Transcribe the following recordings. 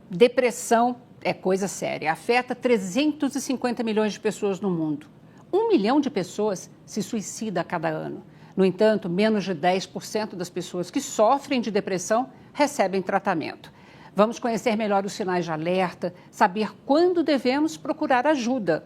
Depressão é coisa séria. Afeta 350 milhões de pessoas no mundo. 1 milhão de pessoas se suicida a cada ano. No entanto, menos de 10% das pessoas que sofrem de depressão recebem tratamento. Vamos conhecer melhor os sinais de alerta, saber quando devemos procurar ajuda.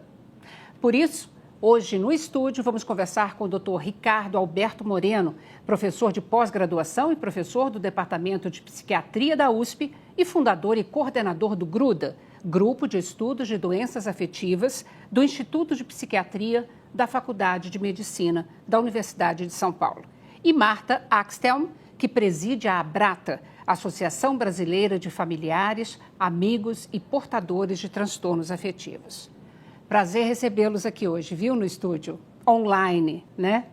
Por isso, hoje no estúdio vamos conversar com o Dr. Ricardo Alberto Moreno, professor de pós-graduação e professor do Departamento de Psiquiatria da USP e fundador e coordenador do GRUDA, Grupo de Estudos de Doenças Afetivas do Instituto de Psiquiatria da Faculdade de Medicina da Universidade de São Paulo. E Marta Axtelm, que preside a ABRATA, Associação Brasileira de Familiares, Amigos e Portadores de Transtornos Afetivos. Prazer recebê-los aqui hoje, viu, no estúdio, online, né?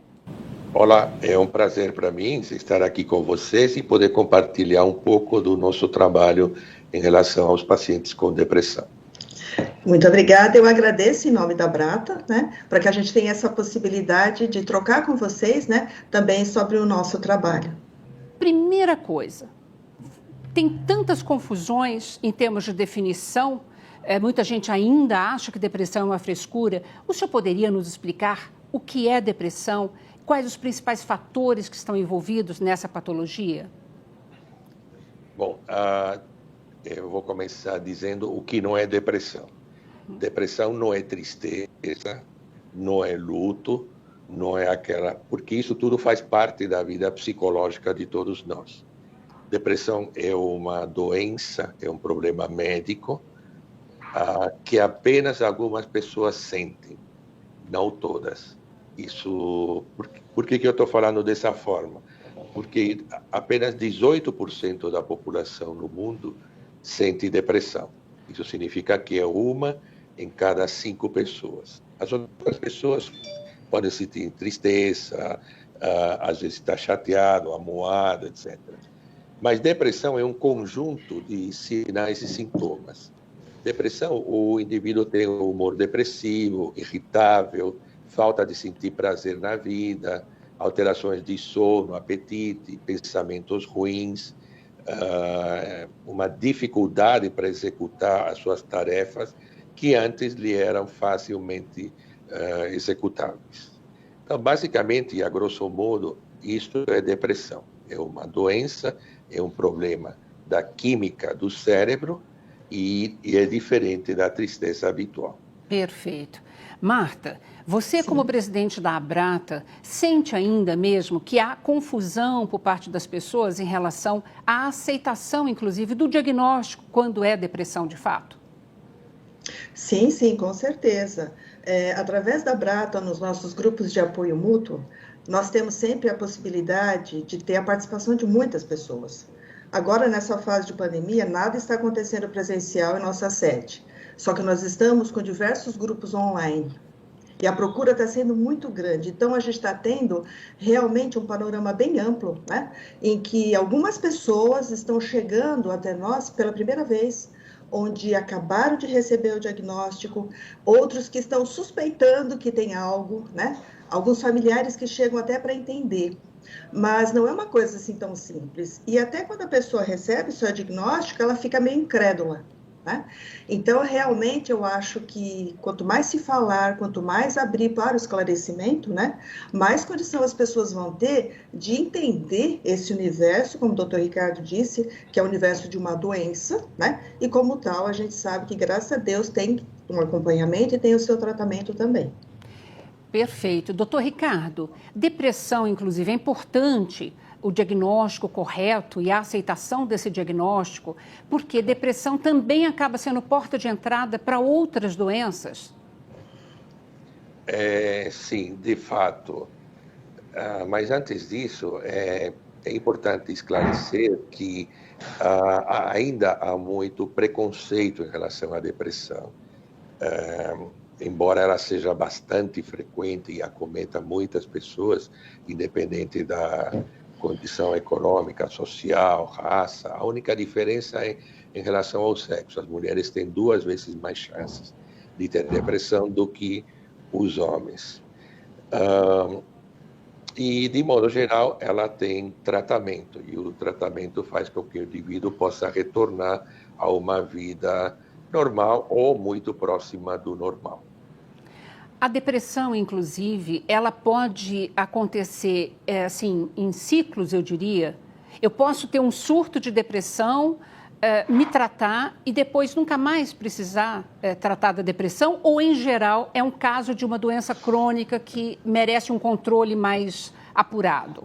Olá, é um prazer para mim estar aqui com vocês e poder compartilhar um pouco do nosso trabalho em relação aos pacientes com depressão. Muito obrigada, eu agradeço em nome da Brata, né, para que a gente tenha essa possibilidade de trocar com vocês, né, também sobre o nosso trabalho. Primeira coisa, tem tantas confusões em termos de definição, muita gente ainda acha que depressão é uma frescura. O senhor poderia nos explicar o que é depressão? Quais os principais fatores que estão envolvidos nessa patologia? Bom, eu vou começar dizendo o que não é depressão. Depressão não é tristeza, não é luto, não é aquela... Porque isso tudo faz parte da vida psicológica de todos nós. Depressão é uma doença, é um problema médico que apenas algumas pessoas sentem, não todas. Isso, por que eu estou falando dessa forma? Porque apenas 18% da população no mundo sente depressão. Isso significa que é uma em cada 5 pessoas. As outras pessoas podem sentir tristeza, às vezes está chateado, amuado, etc. Mas depressão é um conjunto de sinais e sintomas. Depressão, o indivíduo tem um humor depressivo, irritável, falta de sentir prazer na vida, alterações de sono, apetite, pensamentos ruins, uma dificuldade para executar as suas tarefas que antes lhe eram facilmente executáveis. Então, basicamente, a grosso modo, isso é depressão. É uma doença, é um problema da química do cérebro e é diferente da tristeza habitual. Perfeito. Marta, você como presidente da ABRATA, sente ainda mesmo que há confusão por parte das pessoas em relação à aceitação, inclusive, do diagnóstico quando é depressão de fato? Sim, com certeza. Através da ABRATA, nos nossos grupos de apoio mútuo, nós temos sempre a possibilidade de ter a participação de muitas pessoas. Agora, nessa fase de pandemia, nada está acontecendo presencial em nossa sede. Só que nós estamos com diversos grupos online. E a procura está sendo muito grande. Então, a gente está tendo realmente um panorama bem amplo, né? Em que algumas pessoas estão chegando até nós pela primeira vez, onde acabaram de receber o diagnóstico, outros que estão suspeitando que tem algo, né? Alguns familiares que chegam até para entender. Mas não é uma coisa assim tão simples. E até quando a pessoa recebe o seu diagnóstico, ela fica meio incrédula, né? Então, realmente, eu acho que quanto mais se falar, quanto mais abrir para o esclarecimento, né, mais condição as pessoas vão ter de entender esse universo, como o doutor Ricardo disse, que é o universo de uma doença, né? E como tal, a gente sabe que, graças a Deus, tem um acompanhamento e tem o seu tratamento também. Perfeito. Doutor Ricardo, depressão, inclusive, é importante o diagnóstico correto e a aceitação desse diagnóstico, porque depressão também acaba sendo porta de entrada para outras doenças? Sim, de fato. Mas antes disso, é importante esclarecer que ainda há muito preconceito em relação à depressão. Embora ela seja bastante frequente e acometa muitas pessoas, independente da condição econômica, social, raça, a única diferença é em relação ao sexo. As mulheres têm 2 vezes mais chances de ter depressão do que os homens. E, de modo geral, ela tem tratamento, e o tratamento faz com que o indivíduo possa retornar a uma vida normal ou muito próxima do normal. A depressão, inclusive, ela pode acontecer assim, em ciclos, eu diria. Eu posso ter um surto de depressão, me tratar e depois nunca mais precisar tratar da depressão? Ou, em geral, é um caso de uma doença crônica que merece um controle mais apurado?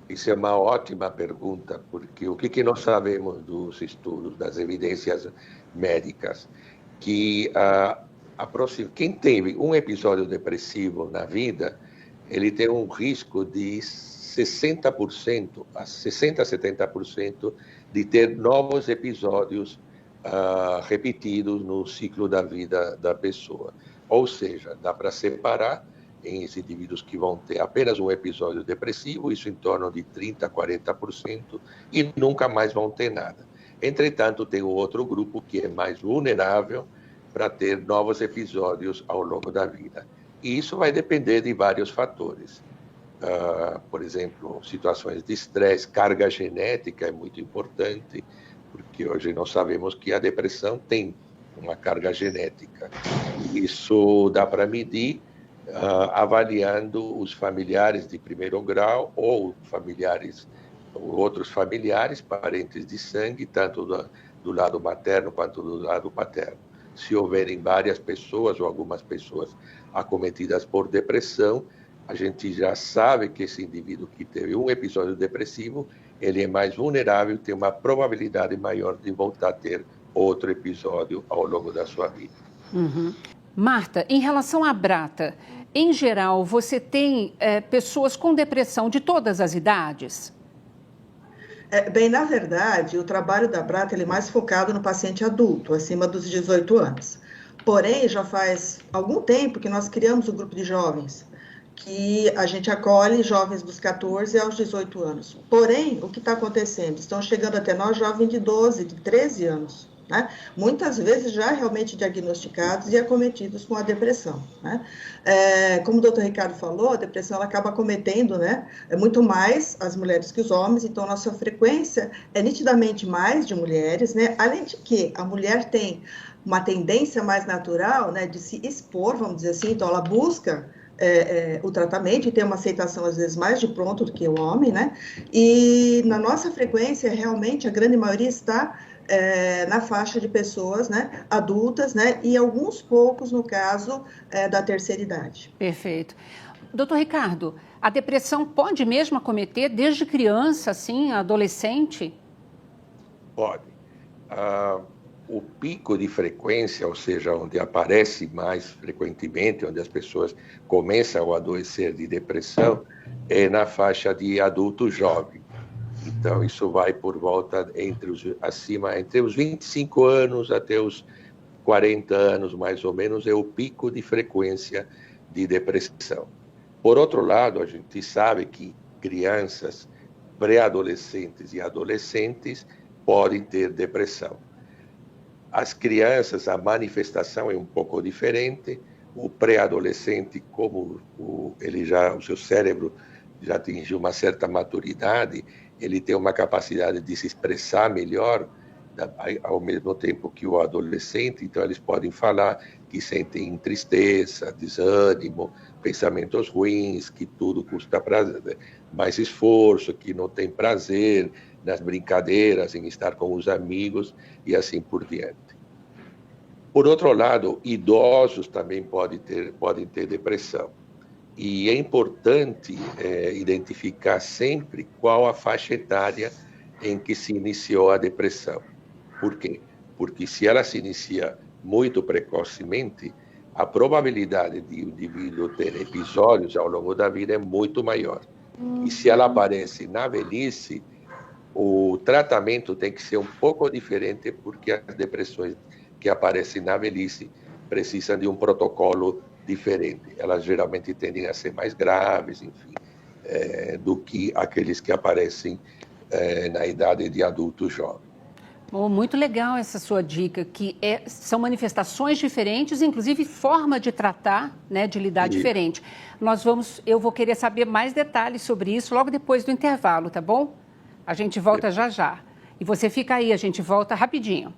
Isso é uma ótima pergunta, porque o que nós sabemos dos estudos, das evidências médicas, que quem teve um episódio depressivo na vida, ele tem um risco de 60% a 70% de ter novos episódios repetidos no ciclo da vida da pessoa. Ou seja, dá para separar em indivíduos que vão ter apenas um episódio depressivo, isso em torno de 30% a 40%, e nunca mais vão ter nada. Entretanto, tem o outro grupo que é mais vulnerável para ter novos episódios ao longo da vida. E isso vai depender de vários fatores. Por exemplo, situações de estresse, carga genética é muito importante, porque hoje nós sabemos que a depressão tem uma carga genética. Isso dá para medir avaliando os familiares de primeiro grau ou outros familiares, parentes de sangue, tanto do lado materno quanto do lado paterno. Se houverem várias pessoas ou algumas pessoas acometidas por depressão, a gente já sabe que esse indivíduo que teve um episódio depressivo, ele é mais vulnerável, tem uma probabilidade maior de voltar a ter outro episódio ao longo da sua vida. Uhum. Marta, em relação à Brata, em geral, você tem pessoas com depressão de todas as idades? Bem, na verdade, o trabalho da Brata ele é mais focado no paciente adulto, acima dos 18 anos. Porém, já faz algum tempo que nós criamos o grupo de jovens, que a gente acolhe jovens dos 14 aos 18 anos. Porém, o que está acontecendo? Estão chegando até nós jovens de 12, de 13 anos. Né? Muitas vezes já realmente diagnosticados e acometidos com a depressão. Né? Como o doutor Ricardo falou, a depressão ela acaba acometendo, né, muito mais as mulheres que os homens, então nossa frequência é nitidamente mais de mulheres, né? Além de que a mulher tem uma tendência mais natural, né, de se expor, vamos dizer assim, então ela busca o tratamento e tem uma aceitação às vezes mais de pronto do que o homem, né? E na nossa frequência, realmente, a grande maioria está na faixa de pessoas, né, adultas, né, e alguns poucos no caso da terceira idade. Perfeito. Doutor Ricardo, a depressão pode mesmo acometer desde criança, assim, adolescente? Pode. O pico de frequência, ou seja, onde aparece mais frequentemente, onde as pessoas começam a adoecer de depressão, é na faixa de adulto jovem. Então, isso vai por volta entre os 25 anos até os 40 anos, mais ou menos, é o pico de frequência de depressão. Por outro lado, a gente sabe que crianças, pré-adolescentes e adolescentes podem ter depressão. As crianças, a manifestação é um pouco diferente. O pré-adolescente, como o seu cérebro já atingiu uma certa maturidade, ele tem uma capacidade de se expressar melhor, ao mesmo tempo que o adolescente, então eles podem falar que sentem tristeza, desânimo, pensamentos ruins, que tudo custa mais esforço, que não tem prazer nas brincadeiras, em estar com os amigos e assim por diante. Por outro lado, idosos também podem ter depressão. E é importante identificar sempre qual a faixa etária em que se iniciou a depressão. Por quê? Porque se ela se inicia muito precocemente, a probabilidade de o indivíduo ter episódios ao longo da vida é muito maior. E se ela aparece na velhice, o tratamento tem que ser um pouco diferente, porque as depressões que aparecem na velhice precisam de um protocolo diferente. Elas geralmente tendem a ser mais graves, enfim, do que aqueles que aparecem na idade de adulto jovem. Oh, muito legal essa sua dica, que são manifestações diferentes, inclusive forma de tratar, né, de lidar diferente. Eu vou querer saber mais detalhes sobre isso logo depois do intervalo, tá bom? A gente volta já já. E você fica aí, a gente volta rapidinho.